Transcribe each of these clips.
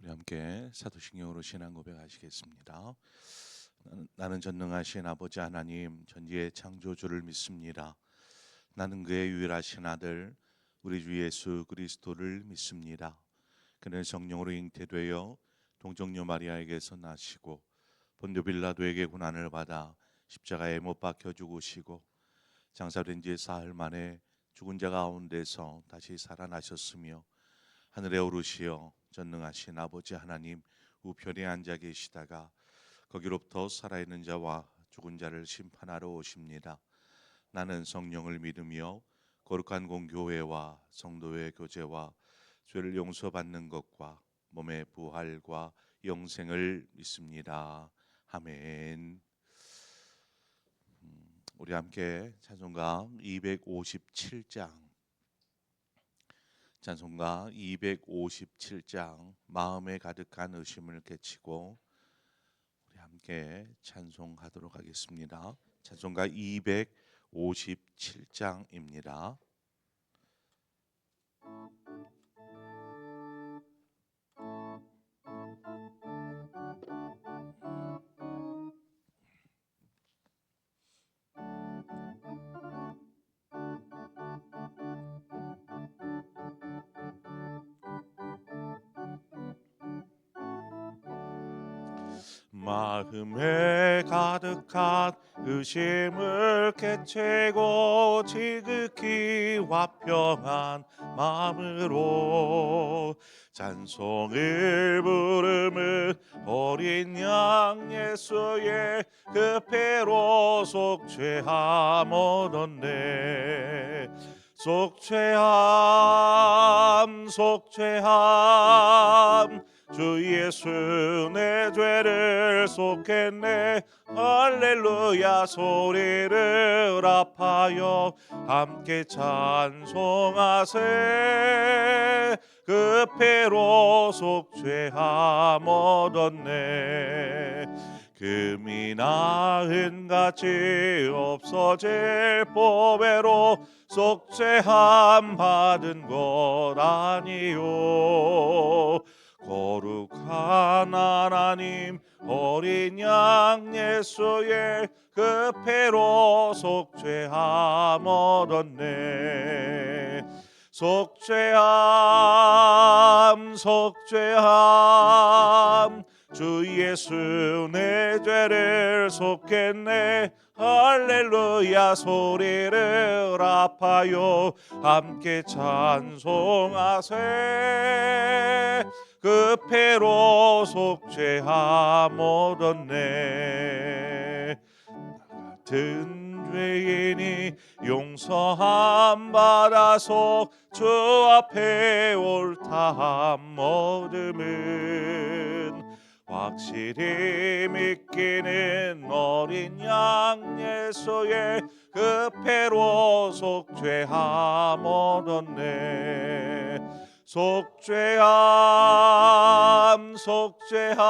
우리 함께 사도신경으로 신앙 고백하시겠습니다. 나는 전능하신 아버지 하나님 전지의 창조주를 믿습니다. 나는 그의 유일하신 아들 우리 주 예수 그리스도를 믿습니다. 그는 성령으로 잉태되어 동정녀 마리아에게서 나시고 본교 빌라도에게 고난을 받아 십자가에 못 박혀 죽으시고 장사된 지 사흘 만에 죽은 자 가운데서 다시 살아나셨으며 하늘에 오르시어 전능하신 아버지 하나님 우편에 앉아 계시다가 거기로부터 살아있는 자와 죽은 자를 심판하러 오십니다. 나는 성령을 믿으며 거룩한 공교회와 성도의 교제와 죄를 용서받는 것과 몸의 부활과 영생을 믿습니다. 아멘. 우리 함께 찬송가 257장 찬송가 257장 마음에 가득한 의심을 깨치고 우리 함께 찬송하도록 하겠습니다. 찬송가 257장입니다. 마음에 가득한 의심을 깨치고 지극히 화평한 마음으로 찬송을 부르는 어린 양 예수의 그 배로 속죄함 얻었네. 속죄함 속죄함 주 예수 내 죄를 속했네. 할렐루야 소리를 합하여 함께 찬송하세. 그 배로 속죄함 얻었네. 금이 나흔같이 없어질 보배로 속죄함 받은 것 아니요. 거룩한 하나님 어린 양 예수의 그 배로 속죄함 얻었네. 속죄함 속죄함 주 예수 내 죄를 속했네. 할렐루야 소리를 합하여 함께 찬송하세. 그 배로 속죄함 얻었네. 같은 죄인이 용서함 받아서 주 앞에 옳다함 얻음은 확실히 믿기는 어린 양 예수의 그 배로 속죄함 얻었네. 속죄함 속죄함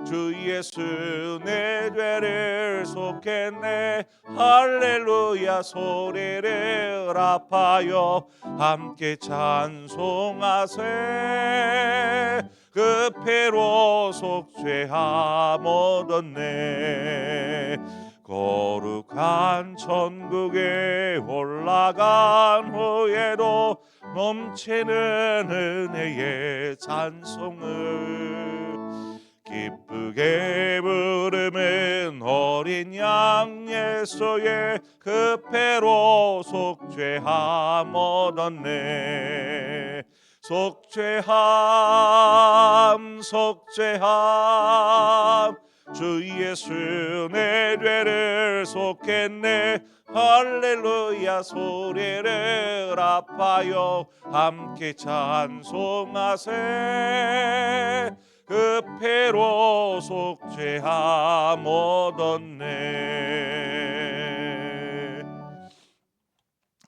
주 예수 내 죄를 속했네. 할렐루야 소리를 합하여 함께 찬송하세. 그 배로 속죄함 얻었네. 거룩한 천국에 올라간 후에도 넘치는 은혜의 찬송을 기쁘게 부르는 어린 양 예수의 그 배로 속죄함 얻었네. 속죄함 속죄함 주 예수 내 죄를 속했네. 할렐루야 소리를 합하여 함께 찬송하세. 그 배로 속죄함 얻었네.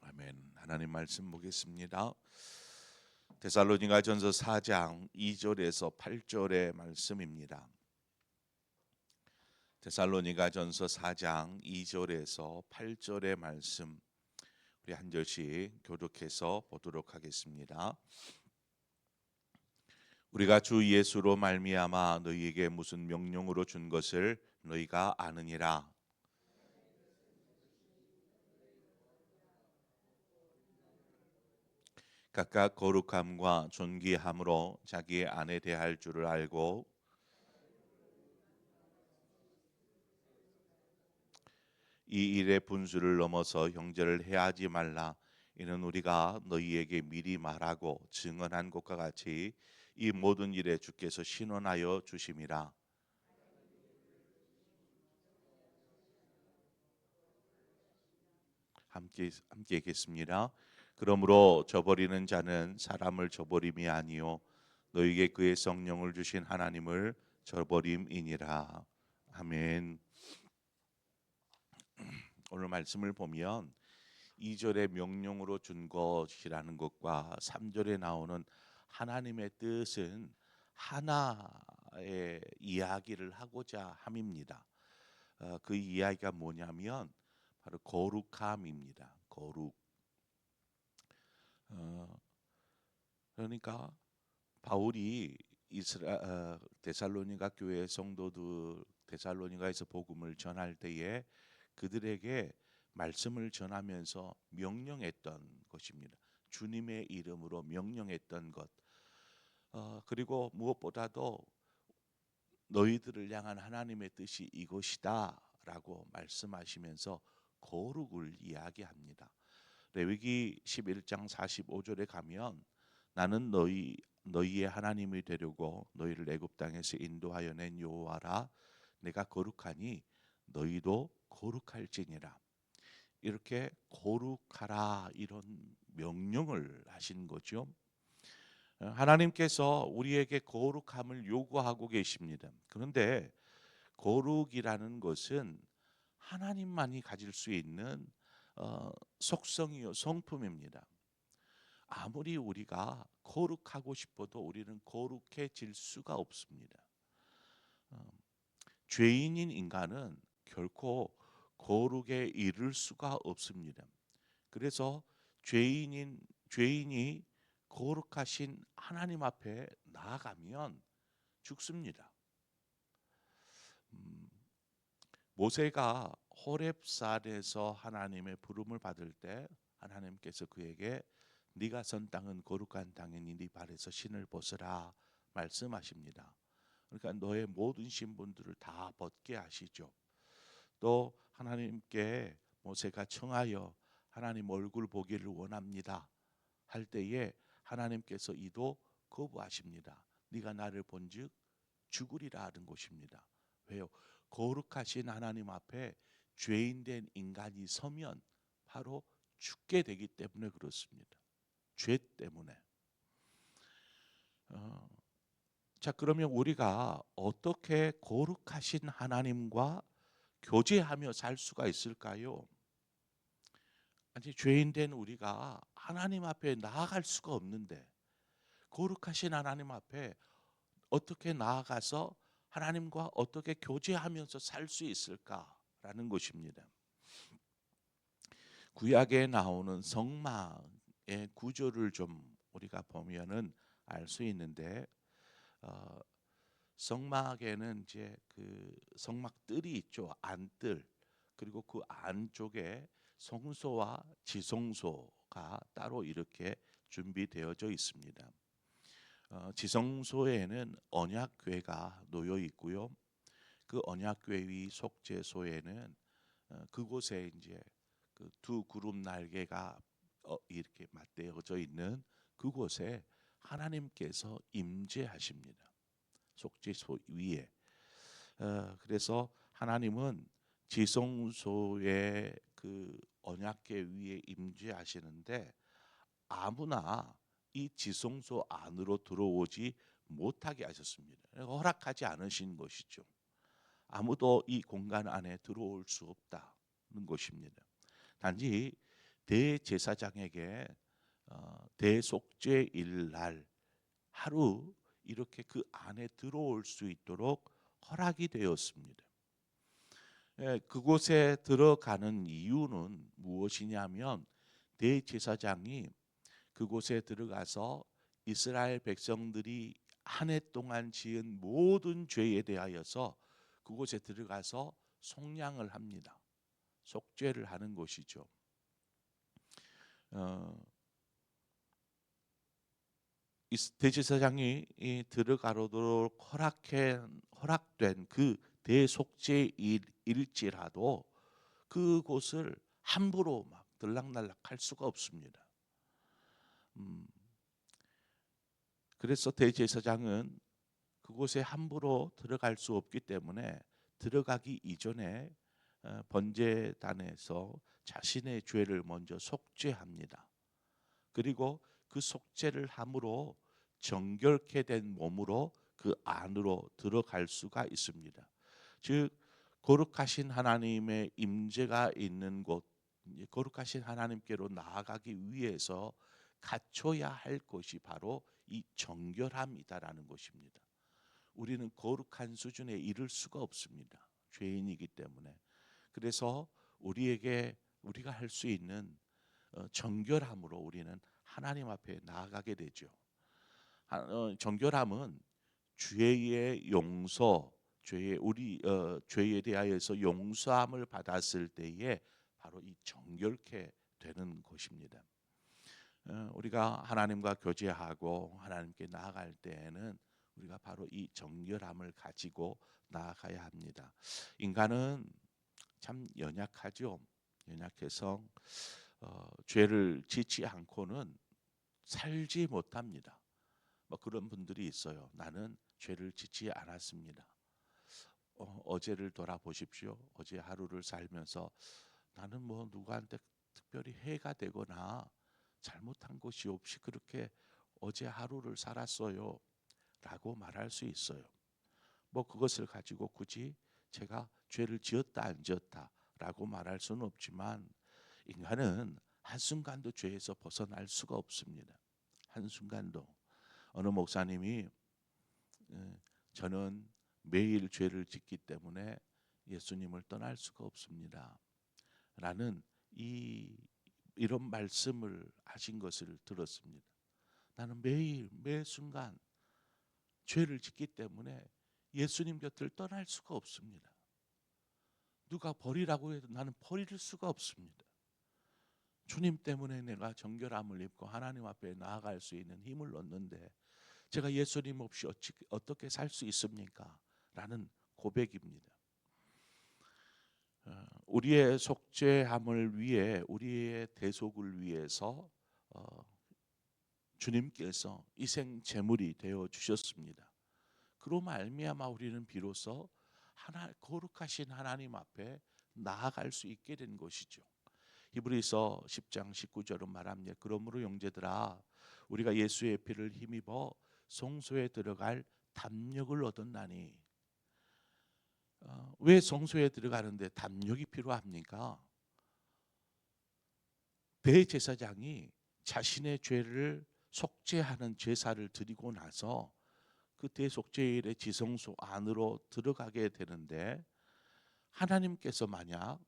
아멘. 하나님 말씀 보겠습니다. 데살로니가전서 4장 2절에서 8절의 말씀입니다. 데살로니가전서 4장 2절에서 8절의 말씀 우리 한 절씩 교독해서 보도록 하겠습니다. 우리가 주 예수로 말미암아 너희에게 무슨 명령으로 준 것을 너희가 아느니라. 각각 거룩함과 존귀함으로 자기의 아내 대할 줄을 알고 이 일의 분수를 넘어서 형제를 해하지 말라. 이는 우리가 너희에게 미리 말하고 증언한 것과 같이 이 모든 일에 주께서 신원하여 주심이라. 함께 읽겠습니다. 그러므로 저버리는 자는 사람을 저버림이 아니요 너희에게 그의 성령을 주신 하나님을 저버림이니라. 아멘. 오늘 말씀을 보면 2절의 명령으로 준 것이라는 것과 3절에 나오는 하나님의 뜻은 하나의 이야기를 하고자 함입니다. 그 이야기가 뭐냐면 바로 거룩함입니다. 거룩. 그러니까 바울이 데살로니가 교회 성도들 데살로니가에서 복음을 전할 때에 그들에게 말씀을 전하면서 명령했던 것입니다. 주님의 이름으로 명령했던 것. 그리고 무엇보다도 너희들을 향한 하나님의 뜻이 이것이다라고 말씀하시면서 거룩을 이야기합니다. 레위기 11장 45절에 가면 나는 너희의 하나님이 되려고 너희를 애굽 땅에서 인도하여 낸 여호와라. 내가 거룩하니 너희도 거룩할지니라. 이렇게 거룩하라 이런 명령을 하신 거죠. 하나님께서 우리에게 거룩함을 요구하고 계십니다. 그런데 거룩이라는 것은 하나님만이 가질 수 있는 속성이요 성품입니다. 아무리 우리가 거룩하고 싶어도 우리는 거룩해질 수가 없습니다. 죄인인 인간은 결코 거룩에 이를 수가 없습니다. 그래서 죄인이 거룩하신 하나님 앞에 나아가면 죽습니다. 모세가 호렙산에서 하나님의 부름을 받을 때 하나님께서 그에게 네가 선 땅은 거룩한 땅이니 네 발에서 신을 벗으라 말씀하십니다. 그러니까 너의 모든 신분들을 다 벗게 하시죠. 또 하나님께 모세가 청하여 하나님 얼굴 보기를 원합니다 할 때에 하나님께서 이도 거부하십니다. 네가 나를 본즉 죽으리라 하는 것입니다. 왜요? 거룩하신 하나님 앞에 죄인된 인간이 서면 바로 죽게 되기 때문에 그렇습니다. 죄 때문에. 자, 그러면 우리가 어떻게 거룩하신 하나님과 교제하며 살 수가 있을까요? 아니, 죄인된 우리가 하나님 앞에 나아갈 수가 없는데 거룩하신 하나님 앞에 어떻게 나아가서 하나님과 어떻게 교제하면서 살 수 있을까라는 것입니다. 구약에 나오는 성막의 구조를 좀 우리가 보면은 알 수 있는데 성막에는 이제 그 성막뜰이 있죠. 안뜰. 그리고 그 안쪽에 성소와 지성소가 따로 이렇게 준비되어져 있습니다. 지성소에는 언약궤가 놓여 있고요. 그 언약궤 위 속죄소에는 그곳에 이제 그 두 그룹 날개가 이렇게 맞대어져 있는 그곳에 하나님께서 임재하십니다. 속죄소 위에. 그래서 하나님은 지성소의 그 언약궤 위에 임재하시는데 아무나 이 지성소 안으로 들어오지 못하게 하셨습니다. 허락하지 않으신 것이죠. 아무도 이 공간 안에 들어올 수 없다는 것입니다. 단지 대제사장에게 대속죄일 날 하루 이렇게 그 안에 들어올 수 있도록 허락이 되었습니다. 그곳에 들어가는 이유는 무엇이냐면 대제사장이 그곳에 들어가서 이스라엘 백성들이 한 해 동안 지은 모든 죄에 대하여서 그곳에 들어가서 속량을 합니다. 속죄를 하는 곳이죠. 이 대제사장이 들어가도록 허락된 그 대속죄일지라도 그곳을 함부로 막 들락날락 할 수가 없습니다. 그래서 대제사장은 그곳에 함부로 들어갈 수 없기 때문에 들어가기 이전에 번제단에서 자신의 죄를 먼저 속죄합니다. 그리고 그 속죄를 함으로 정결케 된 몸으로 그 안으로 들어갈 수가 있습니다. 즉 거룩하신 하나님의 임재가 있는 곳, 거룩하신 하나님께로 나아가기 위해서 갖춰야 할 것이 바로 이 정결함이다라는 것입니다. 우리는 거룩한 수준에 이를 수가 없습니다. 죄인이기 때문에. 그래서 우리가 할 수 있는 정결함으로 우리는 하나님 앞에 나아가게 되죠. 정결함은 죄의 용서, 죄에 대하여서 용서함을 받았을 때에 바로 이 정결케 되는 것입니다. 우리가 하나님과 교제하고 하나님께 나아갈 때에는 우리가 바로 이 정결함을 가지고 나아가야 합니다. 인간은 참 연약하죠. 연약해서 죄를 짓지 않고는 살지 못합니다. 뭐 그런 분들이 있어요. 나는 죄를 짓지 않았습니다. 어제를 돌아보십시오. 어제 하루를 살면서 나는 뭐 누구한테 특별히 해가 되거나 잘못한 것이 없이 그렇게 어제 하루를 살았어요 라고 말할 수 있어요. 뭐 그것을 가지고 굳이 제가 죄를 지었다 안 지었다 라고 말할 수는 없지만 인간은 한순간도 죄에서 벗어날 수가 없습니다. 한순간도. 어느 목사님이 저는 매일 죄를 짓기 때문에 예수님을 떠날 수가 없습니다 라는 이런 말씀을 하신 것을 들었습니다. 나는 매일 매 순간 죄를 짓기 때문에 예수님 곁을 떠날 수가 없습니다. 누가 버리라고 해도 나는 버릴 수가 없습니다. 주님 때문에 내가 정결함을 입고 하나님 앞에 나아갈 수 있는 힘을 얻는데 제가 예수님 없이 어떻게 살 수 있습니까? 라는 고백입니다. 우리의 속죄함을 위해, 우리의 대속을 위해서 주님께서 희생 제물이 되어 주셨습니다. 그로 말미암아 우리는 비로소 거룩하신 하나님 앞에 나아갈 수 있게 된 것이죠. 히브리서 10장 19절은 말합니다. 그러므로 형제들아 우리가 예수의 피를 힘입어 성소에 들어갈 담력을 얻었나니. 왜 성소에 들어가는데 담력이 필요합니까? 대제사장이 자신의 죄를 속죄하는 제사를 드리고 나서 그 대속죄일의 지성소 안으로 들어가게 되는데 하나님께서 만약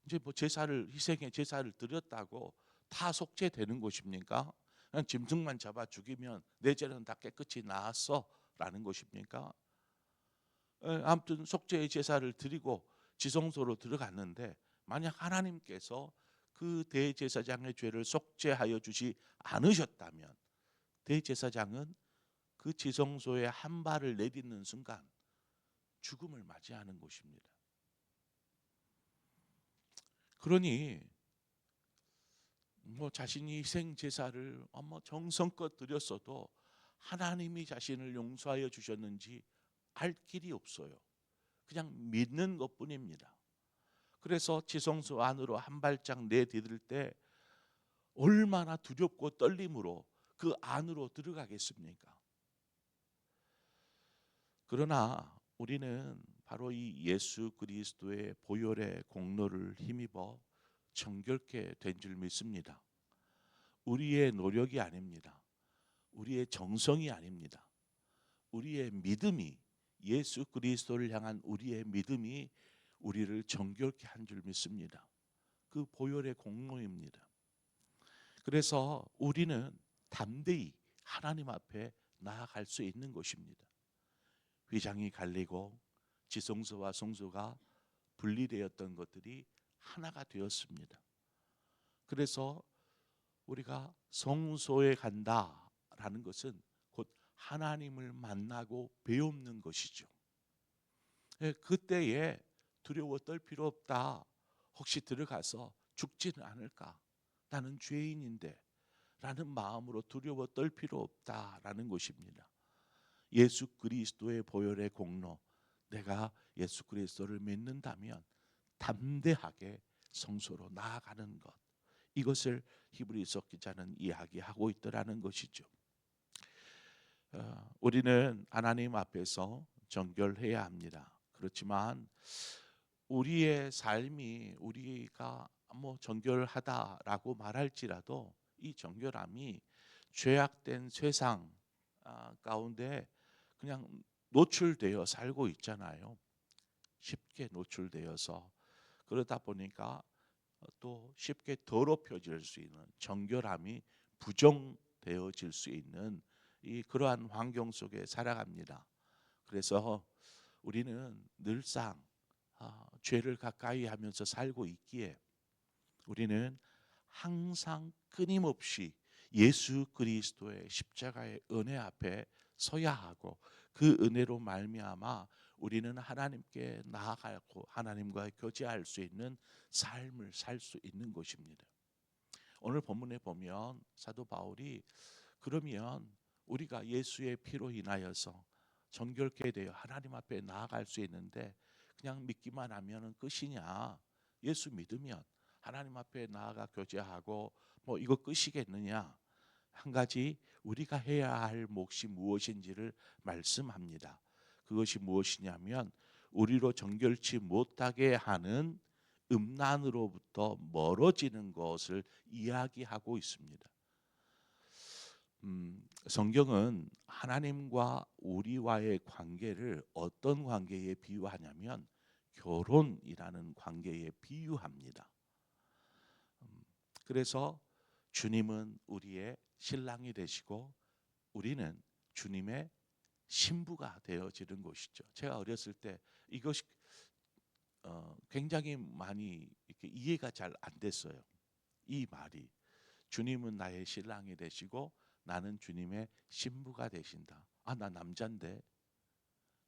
이제 뭐 희생의 제사를 드렸다고 다 속죄되는 것입니까? 그냥 짐승만 잡아 죽이면 내 죄는 다 깨끗이 나았어라는 것입니까? 아무튼 속죄의 제사를 드리고 지성소로 들어갔는데 만약 하나님께서 그 대제사장의 죄를 속죄하여 주지 않으셨다면 대제사장은 그 지성소에 한 발을 내딛는 순간 죽음을 맞이하는 것입니다. 그러니 뭐 자신이 희생 제사를 정성껏 드렸어도 하나님이 자신을 용서하여 주셨는지 알 길이 없어요. 그냥 믿는 것뿐입니다. 그래서 지성소 안으로 한 발짝 내디딜 때 얼마나 두렵고 떨림으로 그 안으로 들어가겠습니까? 그러나 우리는 바로 이 예수 그리스도의 보혈의 공로를 힘입어 정결케 된 줄 믿습니다. 우리의 노력이 아닙니다. 우리의 정성이 아닙니다. 우리의 믿음이, 예수 그리스도를 향한 우리의 믿음이 우리를 정결케 한 줄 믿습니다. 그 보혈의 공로입니다. 그래서 우리는 담대히 하나님 앞에 나아갈 수 있는 것입니다. 휘장이 갈리고 지성소와 성소가 분리되었던 것들이 하나가 되었습니다. 그래서 우리가 성소에 간다라는 것은 곧 하나님을 만나고 배우는 것이죠. 그때에 두려워 떨 필요 없다. 혹시 들어가서 죽지는 않을까? 나는 죄인인데 라는 마음으로 두려워 떨 필요 없다라는 것입니다. 예수 그리스도의 보혈의 공로, 내가 예수 그리스도를 믿는다면 담대하게 성소로 나아가는 것, 이것을 히브리서 기자는 이야기하고 있더라는 것이죠. 우리는 하나님 앞에서 정결해야 합니다. 그렇지만 우리의 삶이 우리가 정결하다라고 말할지라도 이 정결함이 죄악된 세상 가운데 그냥 노출되어 살고 있잖아요. 쉽게 노출되어서 그러다 보니까 또 쉽게 더럽혀질 수 있는, 정결함이 부정되어질 수 있는 그러한 환경 속에 살아갑니다. 그래서 우리는 늘상 죄를 가까이 하면서 살고 있기에 우리는 항상 끊임없이 예수 그리스도의 십자가의 은혜 앞에 서야 하고, 그 은혜로 말미암아 우리는 하나님께 나아가고 하나님과 교제할 수 있는 삶을 살 수 있는 것입니다. 오늘 본문에 보면 사도 바울이, 그러면 우리가 예수의 피로 인하여서 정결케 되어 하나님 앞에 나아갈 수 있는데 그냥 믿기만 하면 끝이냐? 예수 믿으면 하나님 앞에 나아가 교제하고 이거 끝이겠느냐? 한 가지 우리가 해야 할 몫이 무엇인지를 말씀합니다. 그것이 무엇이냐면 우리로 정결치 못하게 하는 음란으로부터 멀어지는 것을 이야기하고 있습니다. 성경은 하나님과 우리와의 관계를 어떤 관계에 비유하냐면 결혼이라는 관계에 비유합니다. 그래서 주님은 우리의 신랑이 되시고 우리는 주님의 신부가 되어지는 것이죠. 제가 어렸을 때 이것이 굉장히 많이 이렇게 이해가 잘 안 됐어요. 이 말이, 주님은 나의 신랑이 되시고 나는 주님의 신부가 되신다. 나 남잔데.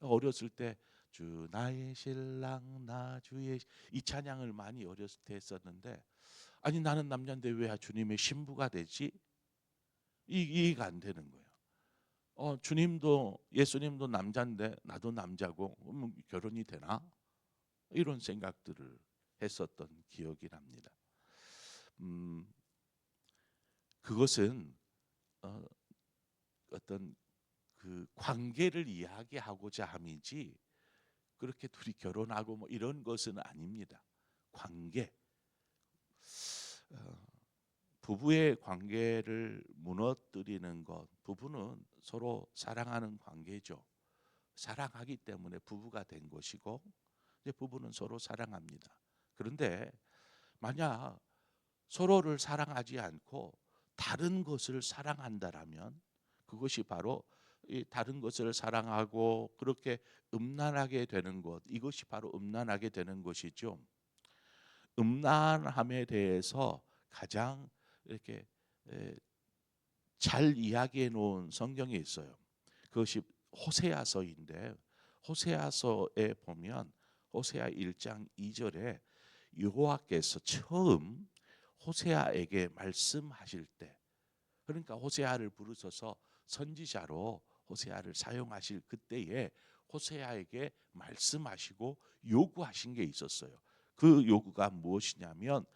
어렸을 때 주 나의 신랑 나 주의, 이 찬양을 많이 어렸을 때 했었는데, 아니 나는 남잔데 왜 주님의 신부가 되지? 이해가 안 되는 거예요. 주님도, 예수님도 남잔데 나도 남자고 결혼이 되나? 이런 생각들을 했었던 기억이 납니다. 그것은 어떤 그 관계를 이야기하고자 함이지 그렇게 둘이 결혼하고 이런 것은 아닙니다. 관계, 부부의 관계를 무너뜨리는 것, 부부는 서로 사랑하는 관계죠. 사랑하기 때문에 부부가 된 것이고, 이제 부부는 서로 사랑합니다. 그런데 만약 서로를 사랑하지 않고 다른 것을 사랑한다라면 그것이 바로 이 다른 것을 사랑하고 그렇게 음란하게 되는 것, 이것이 바로 음란하게 되는 것이죠. 음란함에 대해서 가장 이렇게 잘 이야기해 놓은 성경이 있어요. 그것이 호세아서인데, 호세아서에 보면 호세아 1장 2절에 여호와께서 처음 호세아에게 말씀하실 때, 그러니까 호세아를 부르셔서 선지자로 호세아를 사용하실 그때에 호세아에게 말씀하시고 요구하신 게 있었어요. 그 요구가 무엇이냐면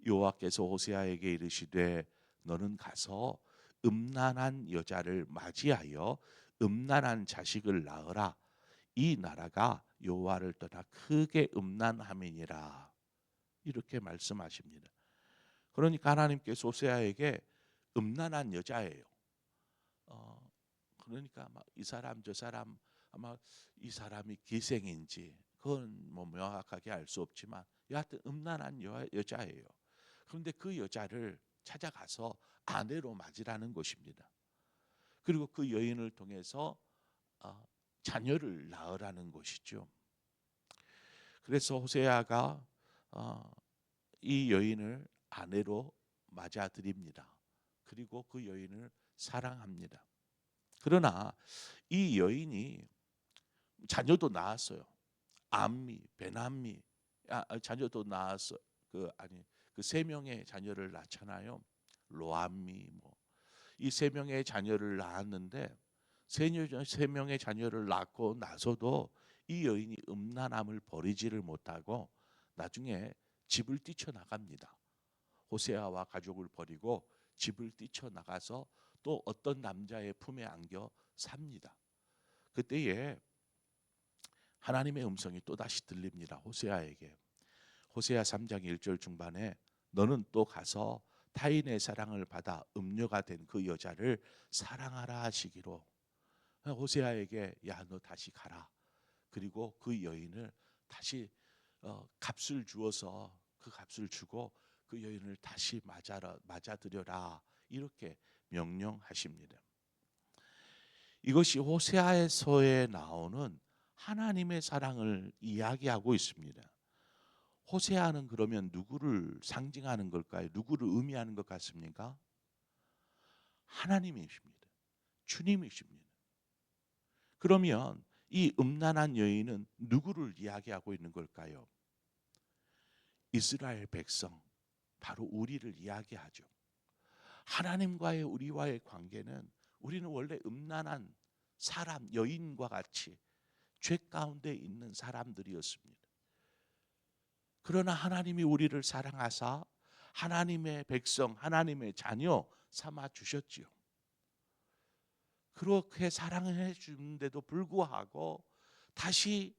여호와께서 호세아에게 이르시되 너는 가서 음란한 여자를 맞이하여 음란한 자식을 낳으라. 이 나라가 여호와를 떠나 크게 음란함이니라. 이렇게 말씀하십니다. 그러니까 하나님께서 호세아에게 음란한 여자예요. 그러니까 이 사람 저 사람, 아마 이 사람이 기생인지 그건 명확하게 알 수 없지만 여하튼 음란한 여자예요. 그런데 그 여자를 찾아가서 아내로 맞으라는 것입니다. 그리고 그 여인을 통해서 자녀를 낳으라는 것이죠. 그래서 호세아가 이 여인을 아내로 맞아들입니다. 그리고 그 여인을 사랑합니다. 그러나 이 여인이 자녀도 낳았어요. 암미, 베남미, 자녀도 낳았어. 그 세 명의 자녀를 낳잖아요. 로암미 이 세 명의 자녀를 낳았는데 세 명의 자녀를 낳고 나서도 이 여인이 음란함을 버리지를 못하고 나중에 집을 뛰쳐나갑니다. 호세아와 가족을 버리고 집을 뛰쳐나가서 또 어떤 남자의 품에 안겨 삽니다. 그때에 하나님의 음성이 또다시 들립니다. 호세아에게. 호세아 3장 1절 중반에 너는 또 가서 타인의 사랑을 받아 음녀가 된 그 여자를 사랑하라 하시기로. 호세아에게 야 너 다시 가라. 그리고 그 여인을 다시 값을 주어서 그 값을 주고 그 여인을 다시 맞아들여라. 이렇게 명령하십니다. 이것이 호세아서에 나오는 하나님의 사랑을 이야기하고 있습니다. 호세아는 그러면 누구를 상징하는 걸까요? 누구를 의미하는 것 같습니까? 하나님이십니다. 주님이십니다. 그러면 이 음란한 여인은 누구를 이야기하고 있는 걸까요? 이스라엘 백성, 바로 우리를 이야기하죠. 하나님과의 우리와의 관계는 우리는 원래 음란한 사람, 여인과 같이 죄 가운데 있는 사람들이었습니다. 그러나 하나님이 우리를 사랑하사 하나님의 백성, 하나님의 자녀 삼아 주셨지요. 그렇게 사랑해 주는데도 불구하고 다시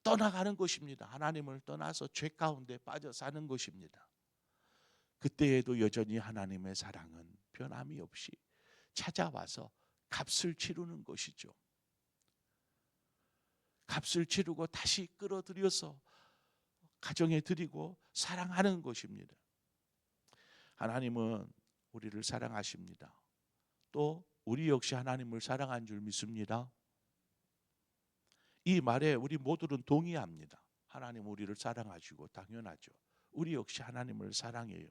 떠나가는 것입니다. 하나님을 떠나서 죄 가운데 빠져 사는 것입니다. 그때에도 여전히 하나님의 사랑은 변함이 없이 찾아와서 값을 치르는 것이죠. 값을 치르고 다시 끌어들여서 가정에 드리고 사랑하는 것입니다. 하나님은 우리를 사랑하십니다. 또 우리 역시 하나님을 사랑한 줄 믿습니다. 이 말에 우리 모두는 동의합니다. 하나님 우리를 사랑하시고 당연하죠. 우리 역시 하나님을 사랑해요.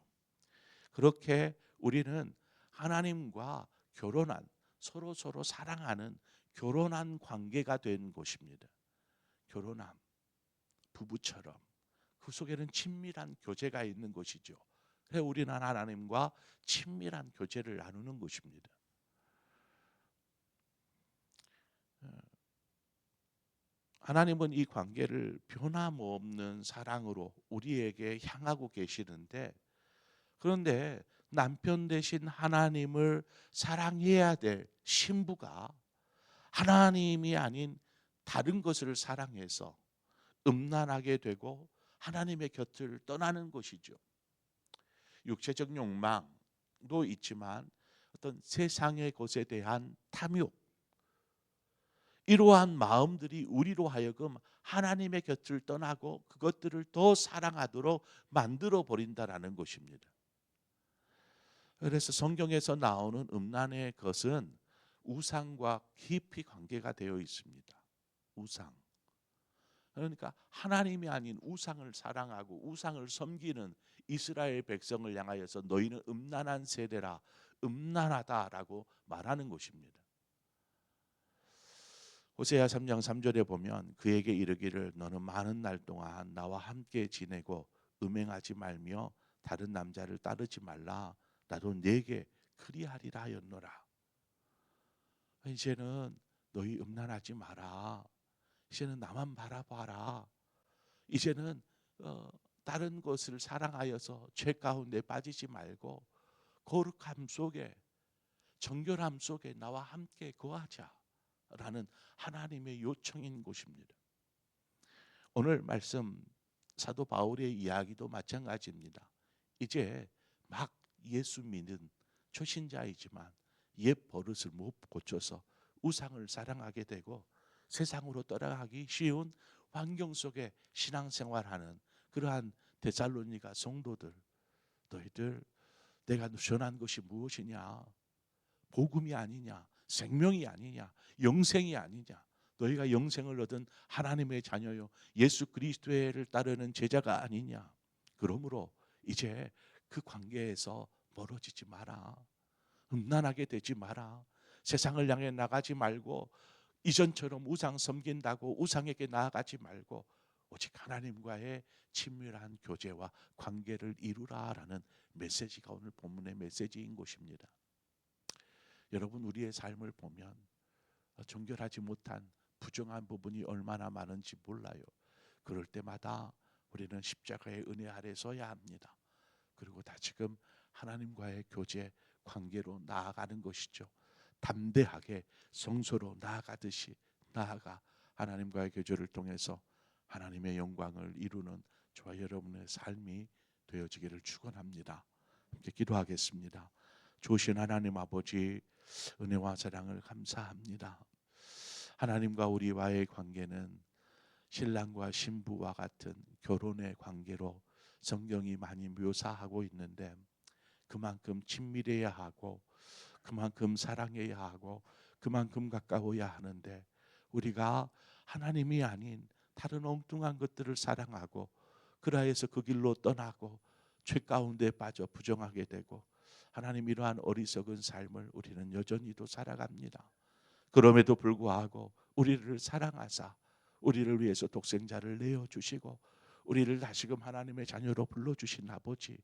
그렇게 우리는 하나님과 결혼한 서로 사랑하는 결혼한 관계가 된 것입니다. 결혼함, 부부처럼 그 속에는 친밀한 교제가 있는 것이죠. 그래서 우리는 하나님과 친밀한 교제를 나누는 것입니다. 하나님은 이 관계를 변함없는 사랑으로 우리에게 향하고 계시는데, 그런데 남편 대신 하나님을 사랑해야 될 신부가 하나님이 아닌 다른 것을 사랑해서 음란하게 되고 하나님의 곁을 떠나는 것이죠. 육체적 욕망도 있지만 어떤 세상의 것에 대한 탐욕, 이러한 마음들이 우리로 하여금 하나님의 곁을 떠나고 그것들을 더 사랑하도록 만들어 버린다라는 것입니다. 그래서 성경에서 나오는 음란의 것은 우상과 깊이 관계가 되어 있습니다. 우상. 그러니까 하나님이 아닌 우상을 사랑하고 우상을 섬기는 이스라엘 백성을 향하여서 너희는 음란한 세대라, 음란하다라고 말하는 것입니다. 호세아 3장 3절에 보면 그에게 이르기를 너는 많은 날 동안 나와 함께 지내고 음행하지 말며 다른 남자를 따르지 말라. 나도 네게 그리하리라 하였노라. 이제는 너희 음란하지 마라. 이제는 나만 바라봐라. 이제는 다른 것을 사랑하여서 죄 가운데 빠지지 말고 거룩함 속에, 정결함 속에 나와 함께 거하자라는 하나님의 요청인 것입니다. 오늘 말씀 사도 바울의 이야기도 마찬가지입니다. 이제 막 예수 믿는 초신자이지만 옛 버릇을 못 고쳐서 우상을 사랑하게 되고 세상으로 떠나가기 쉬운 환경 속에 신앙생활하는 그러한 데살로니가 성도들, 너희들 내가 전한 것이 무엇이냐? 복음이 아니냐, 생명이 아니냐, 영생이 아니냐. 너희가 영생을 얻은 하나님의 자녀요, 예수 그리스도를 따르는 제자가 아니냐. 그러므로 이제 그 관계에서 멀어지지 마라. 음란하게 되지 마라. 세상을 향해 나가지 말고 이전처럼 우상 섬긴다고 우상에게 나아가지 말고 오직 하나님과의 친밀한 교제와 관계를 이루라라는 메시지가 오늘 본문의 메시지인 것입니다. 여러분, 우리의 삶을 보면 정결하지 못한 부정한 부분이 얼마나 많은지 몰라요. 그럴 때마다 우리는 십자가의 은혜 아래 서야 합니다. 그리고 다시금 하나님과의 교제 관계로 나아가는 것이죠. 담대하게 성소로 나아가듯이 나아가 하나님과의 교제를 통해서 하나님의 영광을 이루는 저와 여러분의 삶이 되어지기를 축원합니다. 함께 기도하겠습니다. 좋으신 하나님 아버지, 은혜와 사랑을 감사합니다. 하나님과 우리와의 관계는 신랑과 신부와 같은 결혼의 관계로 성경이 많이 묘사하고 있는데, 그만큼 친밀해야 하고 그만큼 사랑해야 하고 그만큼 가까워야 하는데, 우리가 하나님이 아닌 다른 엉뚱한 것들을 사랑하고 그라해서 그 길로 떠나고 죄 가운데 빠져 부정하게 되고, 하나님, 이러한 어리석은 삶을 우리는 여전히도 살아갑니다. 그럼에도 불구하고 우리를 사랑하사 우리를 위해서 독생자를 내어주시고 우리를 다시금 하나님의 자녀로 불러주신 아버지,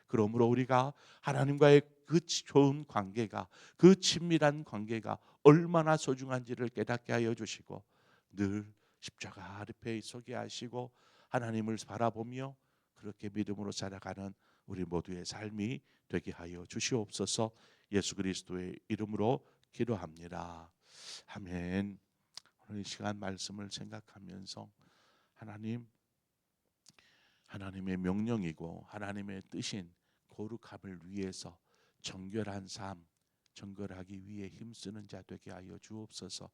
그러므로 우리가 하나님과의 그 좋은 관계가, 그 친밀한 관계가 얼마나 소중한지를 깨닫게 하여 주시고 늘 십자가 앞에 서게 하시고 하나님을 바라보며 그렇게 믿음으로 살아가는 우리 모두의 삶이 되게 하여 주시옵소서. 예수 그리스도의 이름으로 기도합니다. 아멘. 오늘 이 시간 말씀을 생각하면서 하나님의 명령이고 하나님의 뜻인 거룩함을 위해서 정결한 삶, 정결하기 위해 힘쓰는 자 되게 하여 주옵소서.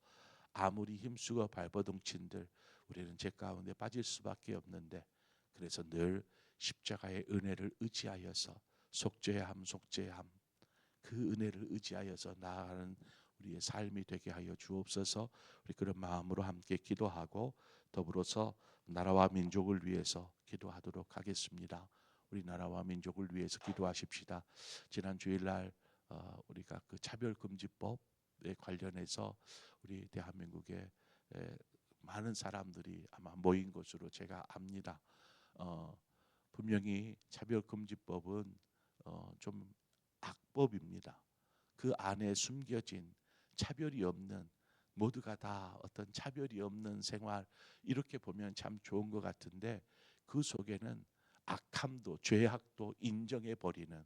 아무리 힘쓰고 발버둥친들 우리는 죄 가운데 빠질 수밖에 없는데, 그래서 늘 십자가의 은혜를 의지하여서 속죄함 그 은혜를 의지하여서 나아가는 우리의 삶이 되게 하여 주옵소서. 우리 그런 마음으로 함께 기도하고 더불어서 나라와 민족을 위해서 기도하도록 하겠습니다. 우리 나라와 민족을 위해서 기도하십시다. 지난 주일날 우리가 그 차별금지법에 관련해서 우리 대한민국에 많은 사람들이 아마 모인 것으로 제가 압니다. 분명히 차별금지법은 좀 악법입니다. 그 안에 숨겨진 차별이 없는, 모두가 다 어떤 차별이 없는 생활, 이렇게 보면 참 좋은 것 같은데 그 속에는 악함도 죄악도 인정해버리는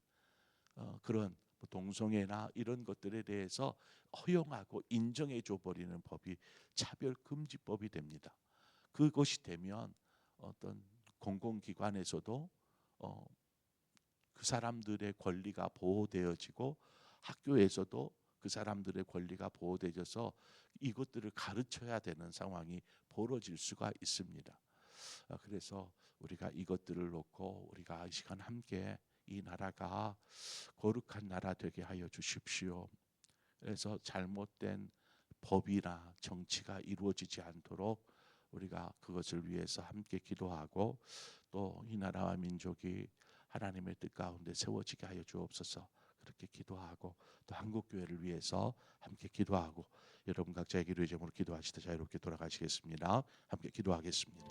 그런 동성애나 이런 것들에 대해서 허용하고 인정해줘 버리는 법이 차별금지법이 됩니다. 그것이 되면 어떤 공공기관에서도 그 사람들의 권리가 보호되어지고 학교에서도 그 사람들의 권리가 보호되어져서 이것들을 가르쳐야 되는 상황이 벌어질 수가 있습니다. 그래서 우리가 이것들을 놓고 우리가 이 시간 함께 이 나라가 거룩한 나라 되게 하여 주십시오. 그래서 잘못된 법이나 정치가 이루어지지 않도록 우리가 그것을 위해서 함께 기도하고 또 이 나라와 민족이 하나님의 뜻 가운데 세워지게 하여 주옵소서. 그렇게 기도하고 또 한국교회를 위해서 함께 기도하고 여러분 각자의 기도의 제목으로 기도하시다 자유롭게 돌아가시겠습니다. 함께 기도하겠습니다.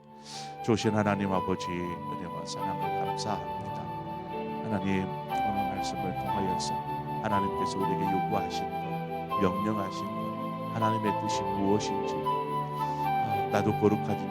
좋으신 하나님 아버지, 은혜와 사랑을 감사합니다. 하나님, 오늘 말씀을 통하여서 하나님께서 우리에게 요구하신 것, 명령하신 것, 하나님의 뜻이 무엇인지 나도 거룩하지